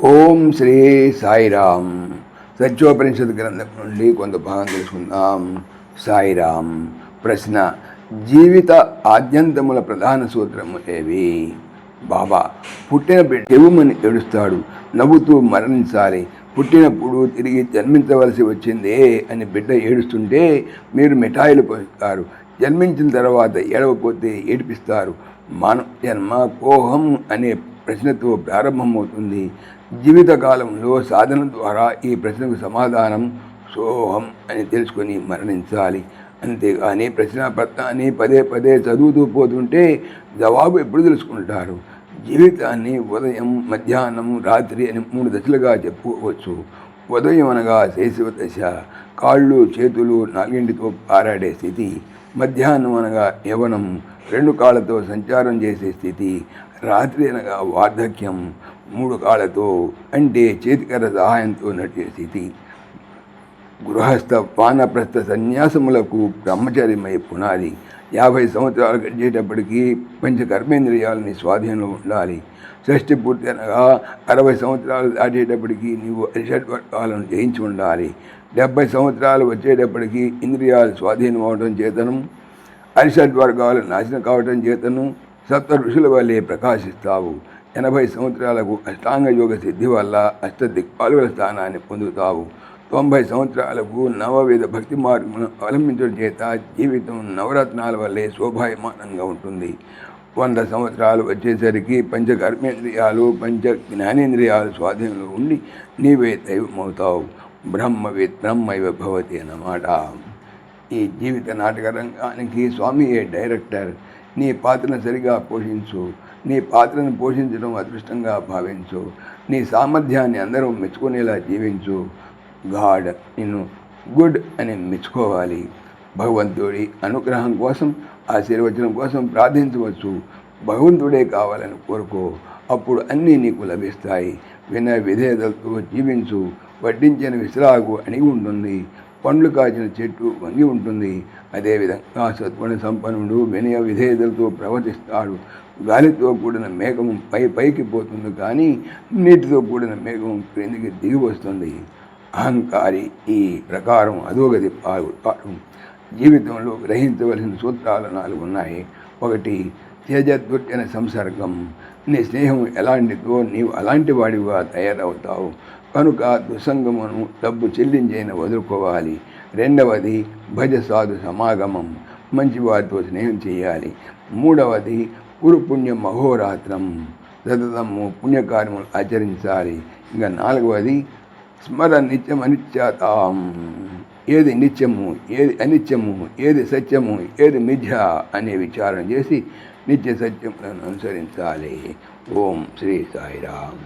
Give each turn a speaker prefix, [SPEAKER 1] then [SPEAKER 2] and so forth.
[SPEAKER 1] ఓం శ్రీ సాయిరామ్. సత్యోపనిషత్ గ్రంథం నుండి కొంత భాగం తెలుసుకుందాం. సాయిరామ్. ప్రశ్న: జీవిత ఆద్యంతముల ప్రధాన సూత్రము ఏవి? బాబా: పుట్టిన బిడ్డ చెవుమని ఏడుస్తాడు, నవ్వుతూ మరణించాలి. పుట్టినప్పుడు తిరిగి జన్మించవలసి వచ్చిందే అని బిడ్డ ఏడుస్తుంటే మీరు మిఠాయిలు పోస్తారు. జన్మించిన తర్వాత ఏడవపోతే ఏడిపిస్తారు. మానవ జన్మ కోహం అనే ప్రశ్నతో ప్రారంభమవుతుంది. జీవితకాలంలో సాధన ద్వారా ఈ ప్రశ్నకు సమాధానం సోహం అని తెలుసుకొని మరణించాలి. అంతేగాని ప్రశ్నాపత్రాన్ని పదే పదే చదువుతూ పోతుంటే జవాబు ఎప్పుడు తెలుసుకుంటారు? జీవితాన్ని ఉదయం, మధ్యాహ్నం, రాత్రి అని 3 దశలుగా చెప్పుకోవచ్చు. ఉదయం అనగా శైశవ దశ, కాళ్ళు చేతులు 4తో పారాడే స్థితి. మధ్యాహ్నం అనగా యవనం, 2 కాళ్ళతో సంచారం చేసే స్థితి. రాత్రి అనగా వార్ధక్యం, 3 కాళ్ళతో అంటే చేతికర సహాయంతో నడిచే స్థితి. గృహస్థ, వానప్రస్థ సన్యాసములకు బ్రహ్మచర్యమై పునాది. 50 సంవత్సరాలు గడిచేటప్పటికీ పంచకర్మేంద్రియాలని స్వాధీనంలో ఉండాలి. షష్ఠి పూర్తి అనగా 60 సంవత్సరాలు దాటేటప్పటికీ నీవు అరిషడ్వర్గాలను జయించి ఉండాలి. 70 సంవత్సరాలు వచ్చేటప్పటికీ ఇంద్రియాలు స్వాధీనం అవడం చేతను, అరిషడ్వర్గాలు నాశనం కావడం చేతను సప్త ఋషుల వల్లే ప్రకాశిస్తావు. 80 సంవత్సరాలకు అష్టాంగ యోగ సిద్ధి వల్ల అష్టదిక్పాలుల స్థానాన్ని పొందుతావు. 90 సంవత్సరాలకు నవవిధ భక్తి మార్గమును అవలంబించడం చేత జీవితం నవరత్నాల వల్లే శోభాయమానంగా ఉంటుంది. 100 సంవత్సరాలు వచ్చేసరికి పంచకర్మేంద్రియాలు, పంచ జ్ఞానేంద్రియాలు స్వాధీనంలో ఉండి నీవే దైవమవుతావు. బ్రహ్మైవ భవతి అన్నమాట. ఈ జీవిత నాటక రంగానికి స్వామియే డైరెక్టర్. నీ పాత్రను సరిగా పోషించు. నీ పాత్రను పోషించడం అదృష్టంగా భావించు. నీ సామర్థ్యాన్ని అందరూ మెచ్చుకునేలా జీవించు. గాడ్ నిన్ను గుడ్ అని మెచ్చుకోవాలి. భగవంతుడి అనుగ్రహం కోసం, ఆశీర్వచనం కోసం ప్రార్థించవచ్చు. భగవంతుడే కావాలని కోరుకో, అప్పుడు అన్నీ నీకు లభిస్తాయి. వినయ విధేయతలతో జీవించు. వడ్డించిన విశ్రాగు అణిగి ఉంటుంది, పండ్లు కాచిన చెట్టు వంగి ఉంటుంది. అదేవిధంగా సత్గుణ సంపన్నుడు వినయ విధేయతలతో ప్రవర్తిస్తాడు. గాలితో కూడిన మేఘం పైకి పోతుంది, కానీ నీటితో కూడిన మేఘం క్రిందికి దిగి వస్తుంది. అహంకారి ఈ ప్రకారం అధోగతి పాడు. జీవితంలో గ్రహించవలసిన సూత్రాలు 4 ఉన్నాయి. 1. తేజద్వృత్తిన సంసర్గం. నీ స్నేహం ఎలాంటిదో నీవు అలాంటి వాడిగా తయారవుతావు. కనుక దుస్సంగమును డబ్బు చెల్లించైన వదులుకోవాలి. 2. భజ సాధు సమాగమం. మంచి వారితో స్నేహం చేయాలి. 3. పురుపుణ్యం అహోరాత్రం. సతతము పుణ్యకార్యములు ఆచరించాలి. ఇంకా 4. స్మర నిత్యం అనిత్యతాం. ఏది నిత్యము, ఏది అనిత్యము, ఏది సత్యము, ఏది మిథ్య అనే విచారణ చేసి నిత్య సత్యములను అనుసరించాలి. ఓం శ్రీ సాయిరామ్.